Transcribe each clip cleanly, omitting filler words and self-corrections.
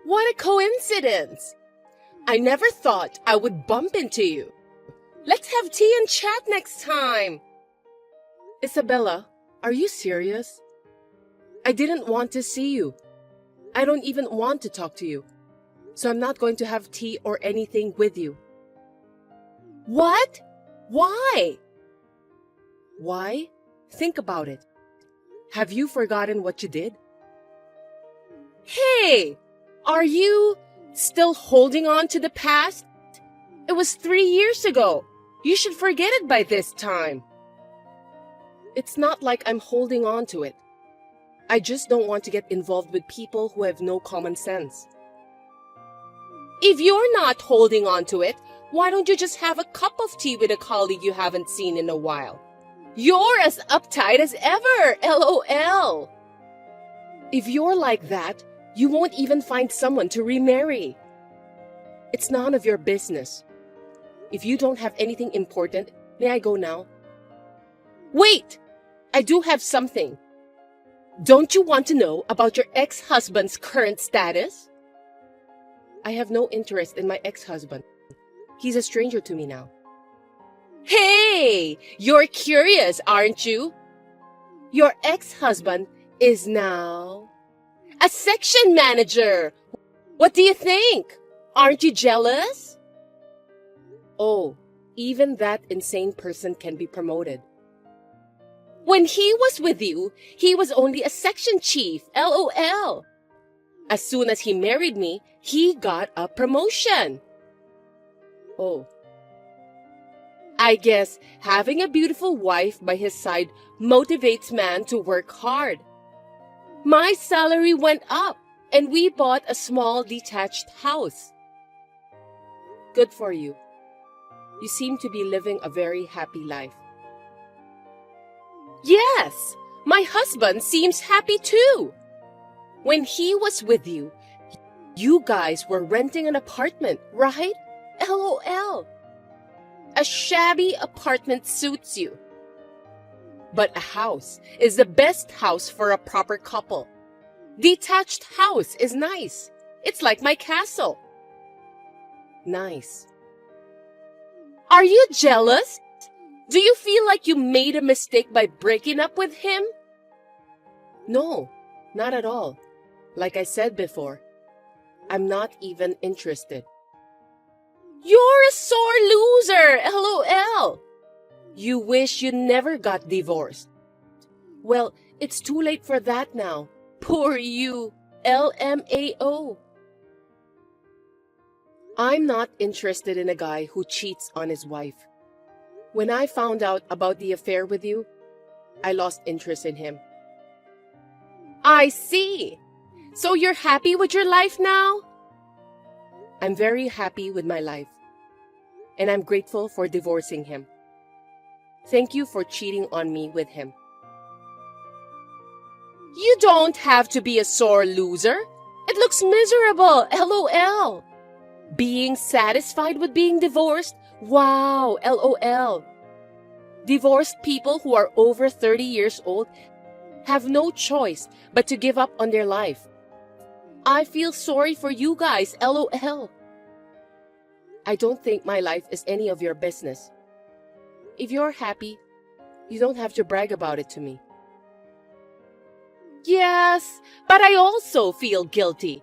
What a coincidence! I never thought I would bump into you. Let's have tea and chat next time. Isabella, are you serious? I didn't want to see you. I don't even want to talk to you. So I'm not going to have tea or anything with you. What? Why? Why? Think about it. Have you forgotten what you did? Hey, are you still holding on to the past? It was 3 years ago. You should forget it by this time. It's not like I'm holding on to it. I just don't want to get involved with people who have no common sense. If you're not holding on to it, why don't you just have a cup of tea with a colleague you haven't seen in a while? You're as uptight as ever, LOL. If you're like that, you won't even find someone to remarry. It's none of your business. If you don't have anything important, may I go now? Wait! I do have something. Don't you want to know about your ex-husband's current status? I have no interest in my ex-husband. He's a stranger to me now. Hey! You're curious, aren't you? Your ex-husband is now a section manager. What do you think? Aren't you jealous? Oh, even that insane person can be promoted. When he was with you, he was only a section chief, LOL. As soon as he married me, he got a promotion. Oh. I guess having a beautiful wife by his side motivates man to work hard. My salary went up, and we bought a small detached house. Good for you. You seem to be living a very happy life. Yes, my husband seems happy too. When he was with you, you guys were renting an apartment, right? LOL. A shabby apartment suits you. But a house is the best house for a proper couple. Detached house is nice. It's like my castle. Nice. Are you jealous? Do you feel like you made a mistake by breaking up with him? No, not at all. Like I said before, I'm not even interested. You're a sore loser, LOL. You wish you never got divorced. Well, it's too late for that now. Poor you, LMAO. I'm not interested in a guy who cheats on his wife. When I found out about the affair with you, I lost interest in him. I see. So you're happy with your life now? I'm very happy with my life. And I'm grateful for divorcing him. Thank you for cheating on me with him. You don't have to be a sore loser. It looks miserable, LOL. Being satisfied with being divorced? Wow, LOL. Divorced people who are over 30 years old have no choice but to give up on their life. I feel sorry for you guys, LOL. I don't think my life is any of your business. If you're happy, you don't have to brag about it to me. Yes, but I also feel guilty.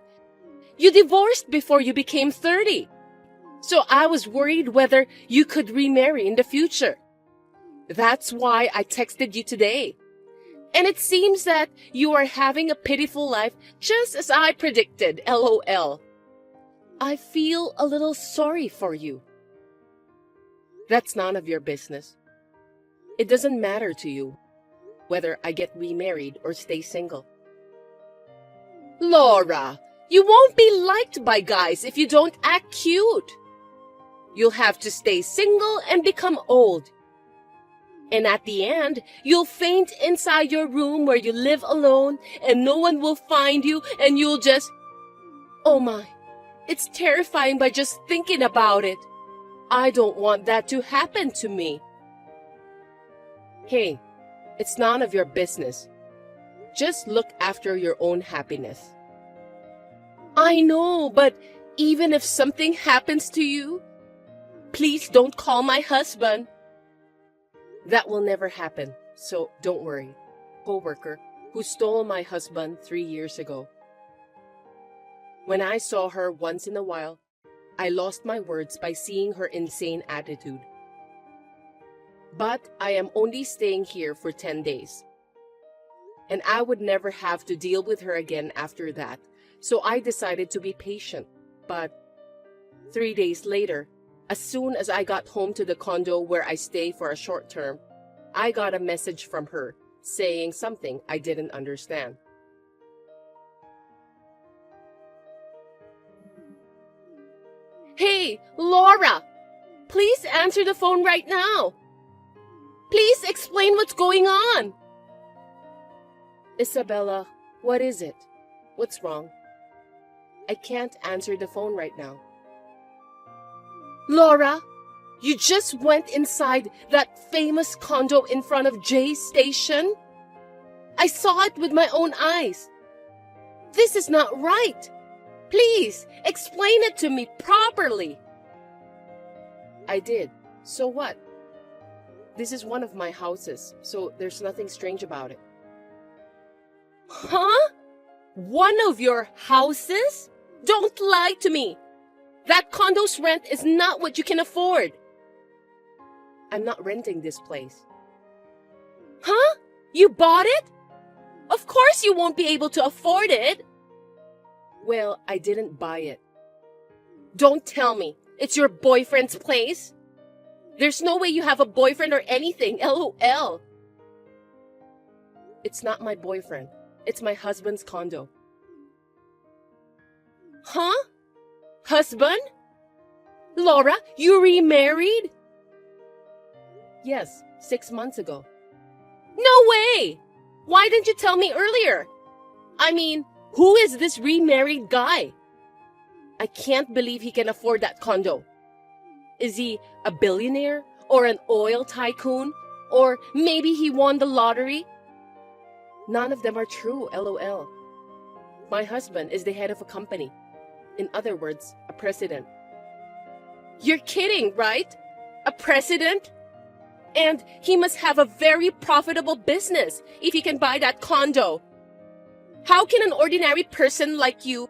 You divorced before you became 30. So I was worried whether you could remarry in the future. That's why I texted you today. And it seems that you are having a pitiful life just as I predicted, LOL. I feel a little sorry for you. That's none of your business. It doesn't matter to you whether I get remarried or stay single. Laura, you won't be liked by guys if you don't act cute. You'll have to stay single and become old. And at the end, you'll faint inside your room where you live alone and no one will find you and you'll just... Oh my, it's terrifying by just thinking about it. I don't want that to happen to me. Hey, it's none of your business. Just look after your own happiness. I know, but even if something happens to you, please don't call my husband. That will never happen, so don't worry. Coworker who stole my husband 3 years ago. When I saw her once in a while, I lost my words by seeing her insane attitude. But I am only staying here for 10 days. And I would never have to deal with her again after that, so I decided to be patient. But 3 days later, as soon as I got home to the condo where I stay for a short term, I got a message from her saying something I didn't understand. Hey, Laura! Please answer the phone right now! Please explain what's going on! Isabella, what is it? What's wrong? I can't answer the phone right now. Laura, you just went inside that famous condo in front of Jay's station? I saw it with my own eyes. This is not right. Please, explain it to me properly. I did. So what? This is one of my houses, so there's nothing strange about it. Huh? One of your houses? Don't lie to me. That condo's rent is not what you can afford. I'm not renting this place. Huh? You bought it? Of course you won't be able to afford it. Well, I didn't buy it. Don't tell me it's your boyfriend's place. There's no way you have a boyfriend or anything, LOL. It's not my boyfriend. It's my husband's condo. Huh? Husband? Laura, you remarried? Yes, 6 months ago. No way! Why didn't you tell me earlier? I mean, who is this remarried guy? I can't believe he can afford that condo. Is he a billionaire or an oil tycoon? Or maybe he won the lottery? None of them are true, LOL. My husband is the head of a company. In other words, a president. You're kidding, right? A president? And he must have a very profitable business if he can buy that condo. How can an ordinary person like you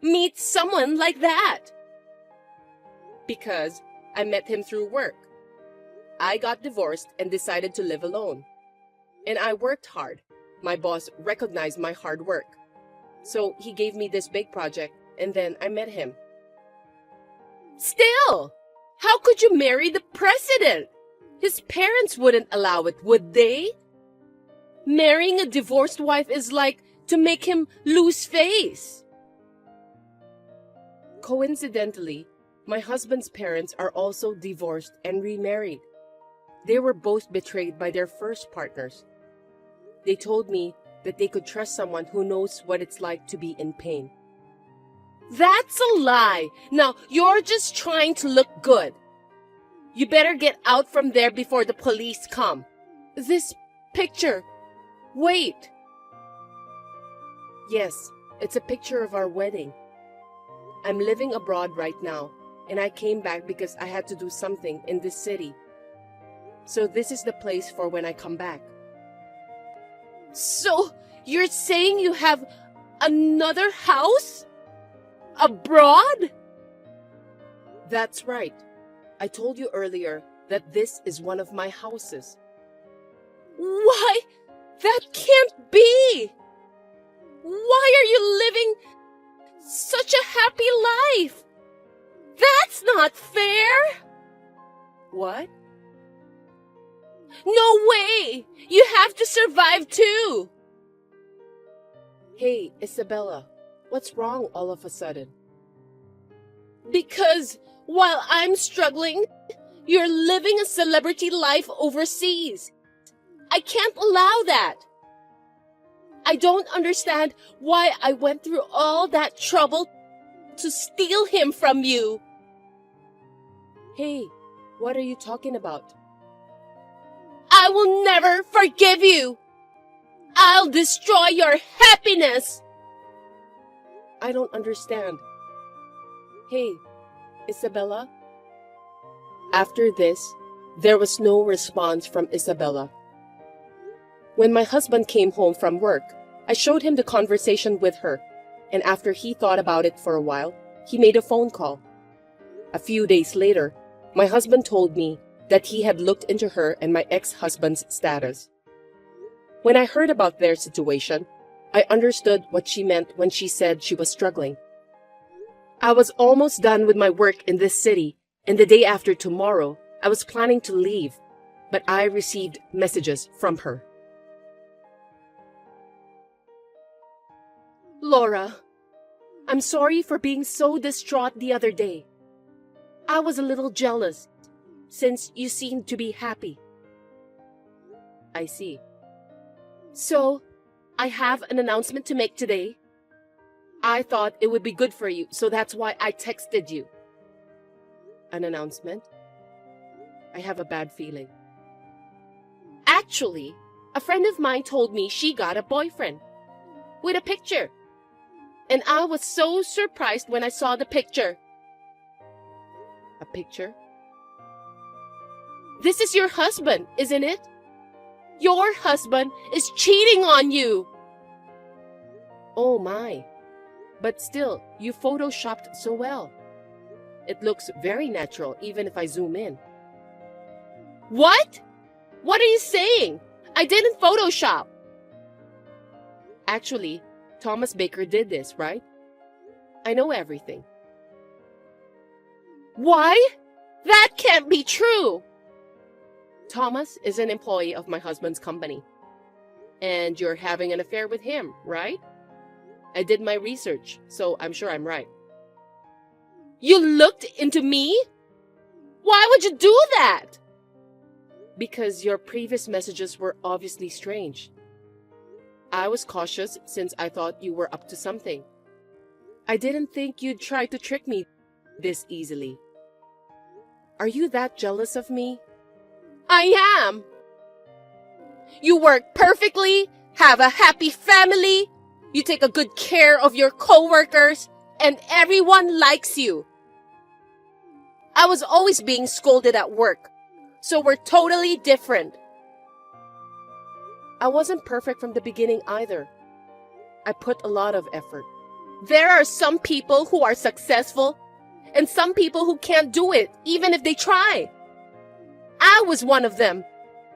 meet someone like that? Because I met him through work. I got divorced and decided to live alone. And I worked hard. My boss recognized my hard work. So he gave me this big project, and then I met him. Still, how could you marry the president? His parents wouldn't allow it, would they? Marrying a divorced wife is like to make him lose face. Coincidentally, my husband's parents are also divorced and remarried. They were both betrayed by their first partners. They told me that they could trust someone who knows what it's like to be in pain. That's a lie. Now, you're just trying to look good. You better get out from there before the police come. This picture. Wait. Yes, it's a picture of our wedding. I'm living abroad right now, and I came back because I had to do something in this city. So this is the place for when I come back. So, you're saying you have another house? Abroad? That's right. I told you earlier that this is one of my houses. Why? That can't be! Why are you living such a happy life? That's not fair! What? No way! You have to survive too! Hey, Isabella, what's wrong all of a sudden? Because while I'm struggling, you're living a celebrity life overseas. I can't allow that. I don't understand why I went through all that trouble to steal him from you. Hey, what are you talking about? I will never forgive you. I'll destroy your happiness. I don't understand. Hey, Isabella? After this, there was no response from Isabella. When my husband came home from work, I showed him the conversation with her, and after he thought about it for a while, he made a phone call. A few days later, my husband told me that he had looked into her and my ex-husband's status. When I heard about their situation, I understood what she meant when she said she was struggling. I was almost done with my work in this city, and the day after tomorrow, I was planning to leave, but I received messages from her. Laura, I'm sorry for being so distraught the other day. I was a little jealous, since you seemed to be happy. I see. So, I have an announcement to make today. I thought it would be good for you, so that's why I texted you. An announcement? I have a bad feeling. Actually, a friend of mine told me she got a boyfriend with a picture. And I was so surprised when I saw the picture. A picture? This is your husband, isn't it? Your husband is cheating on you. Oh my. But still, you photoshopped so well. It looks very natural, even if I zoom in. What? What are you saying? I didn't Photoshop. Actually, Thomas Baker did this, right? I know everything. Why? That can't be true. Thomas is an employee of my husband's company. And you're having an affair with him, right? I did my research, so I'm sure I'm right. You looked into me? Why would you do that? Because your previous messages were obviously strange. I was cautious since I thought you were up to something. I didn't think you'd try to trick me this easily. Are you that jealous of me? I am. You work perfectly, have a happy family, you take a good care of your coworkers, and everyone likes you. I was always being scolded at work, so we're totally different. I wasn't perfect from the beginning either. I put a lot of effort. There are some people who are successful and some people who can't do it, even if they try. I was one of them.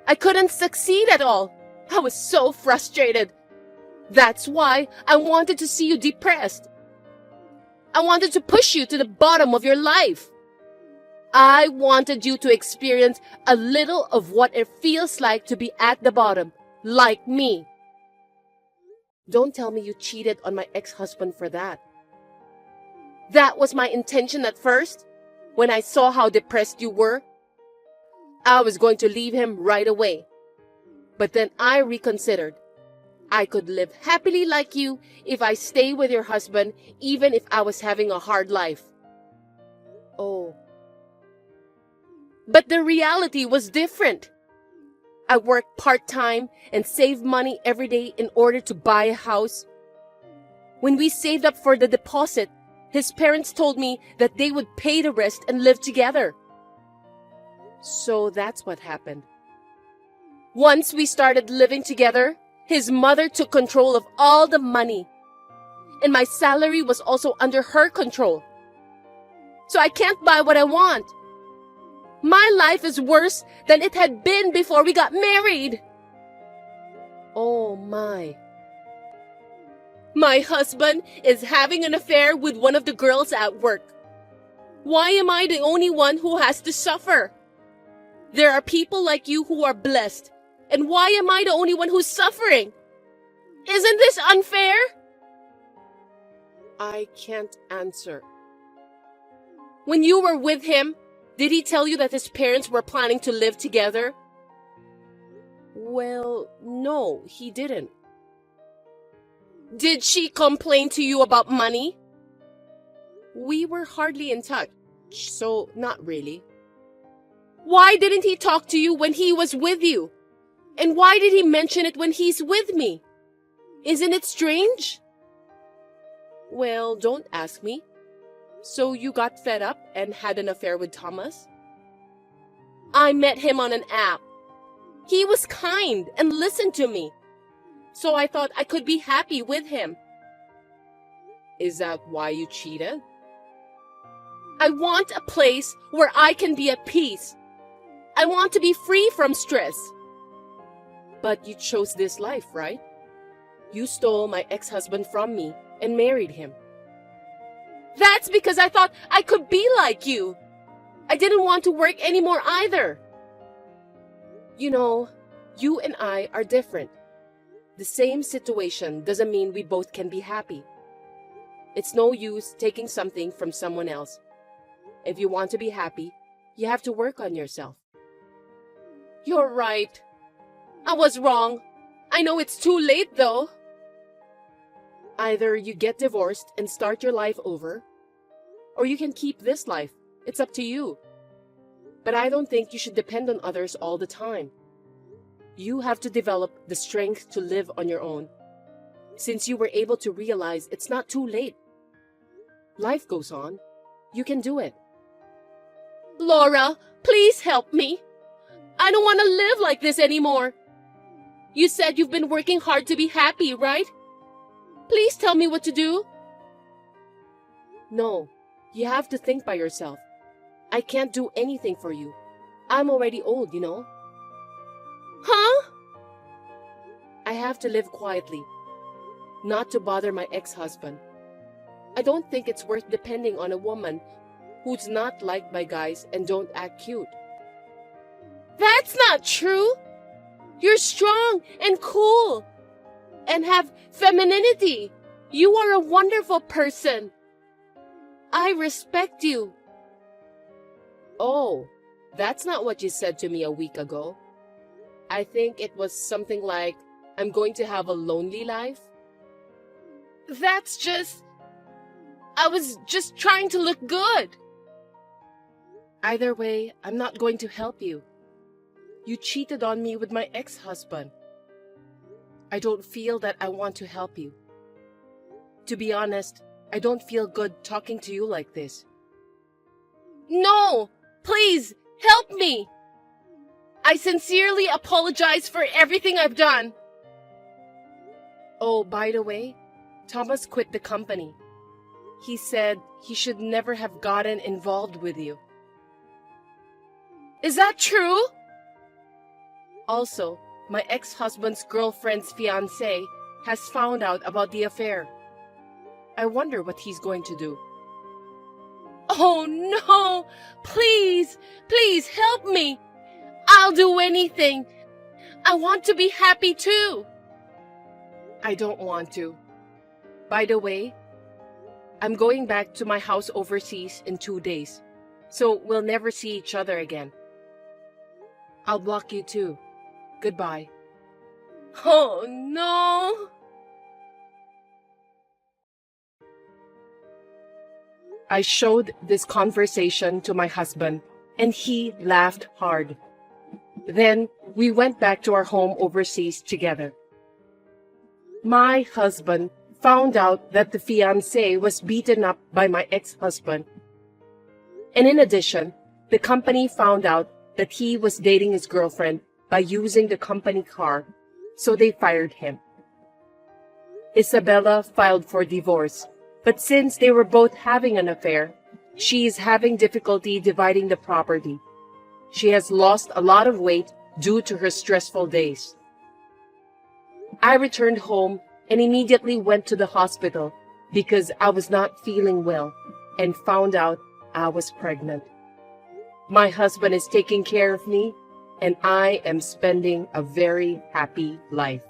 I couldn't succeed at all. I was so frustrated. That's why I wanted to see you depressed. I wanted to push you to the bottom of your life. I wanted you to experience a little of what it feels like to be at the bottom, like me. Don't tell me you cheated on my ex-husband for that. That was my intention at first. When I saw how depressed you were, I was going to leave him right away. But then I reconsidered. I could live happily like you if I stay with your husband, even if I was having a hard life. Oh. But the reality was different. I worked part-time and saved money every day in order to buy a house. When we saved up for the deposit, his parents told me that they would pay the rest and live together. So that's what happened. Once we started living together, his mother took control of all the money. And my salary was also under her control. So I can't buy what I want. My life is worse than it had been before we got married. Oh my. My husband is having an affair with one of the girls at work. Why am I the only one who has to suffer? There are people like you who are blessed. And why am I the only one who's suffering? Isn't this unfair? I can't answer. When you were with him, did he tell you that his parents were planning to live together? Well, no, he didn't. Did she complain to you about money? We were hardly in touch, so not really. Why didn't he talk to you when he was with you? And why did he mention it when he's with me? Isn't it strange? Well, don't ask me. So you got fed up and had an affair with Thomas? I met him on an app. He was kind and listened to me. So I thought I could be happy with him. Is that why you cheated? I want a place where I can be at peace. I want to be free from stress. But you chose this life, right? You stole my ex-husband from me and married him. That's because I thought I could be like you. I didn't want to work anymore either. You know, you and I are different. The same situation doesn't mean we both can be happy. It's no use taking something from someone else. If you want to be happy, you have to work on yourself. You're right. I was wrong. I know it's too late though. Either you get divorced and start your life over, or you can keep this life. It's up to you. But I don't think you should depend on others all the time. You have to develop the strength to live on your own. Since you were able to realize it's not too late. Life goes on. You can do it. Laura, please help me. I don't want to live like this anymore. You said you've been working hard to be happy, right? Please tell me what to do. No, you have to think by yourself. I can't do anything for you. I'm already old, you know. Huh? I have to live quietly, not to bother my ex-husband. I don't think it's worth depending on a woman who's not liked by guys and don't act cute. That's not true. You're strong and cool and have femininity. You are a wonderful person. I respect you. Oh, that's not what you said to me a week ago. I think it was something like, I'm going to have a lonely life. I was just trying to look good. Either way, I'm not going to help you. You cheated on me with my ex-husband. I don't feel that I want to help you. To be honest, I don't feel good talking to you like this. No! Please, help me! I sincerely apologize for everything I've done. Oh, by the way, Thomas quit the company. He said he should never have gotten involved with you. Is that true? Also, my ex-husband's girlfriend's fiancé has found out about the affair. I wonder what he's going to do. Oh no! Please, please help me! I'll do anything. I want to be happy too. I don't want to. By the way, I'm going back to my house overseas in 2 days, so we'll never see each other again. I'll block you too. Goodbye. Oh no! I showed this conversation to my husband, and he laughed hard. Then we went back to our home overseas together. My husband found out that the fiancé was beaten up by my ex-husband. And in addition, the company found out that he was dating his girlfriend by using the company car, so they fired him. Isabella filed for divorce, but since they were both having an affair, she is having difficulty dividing the property. She has lost a lot of weight due to her stressful days. I returned home and immediately went to the hospital because I was not feeling well and found out I was pregnant. My husband is taking care of me, and I am spending a very happy life.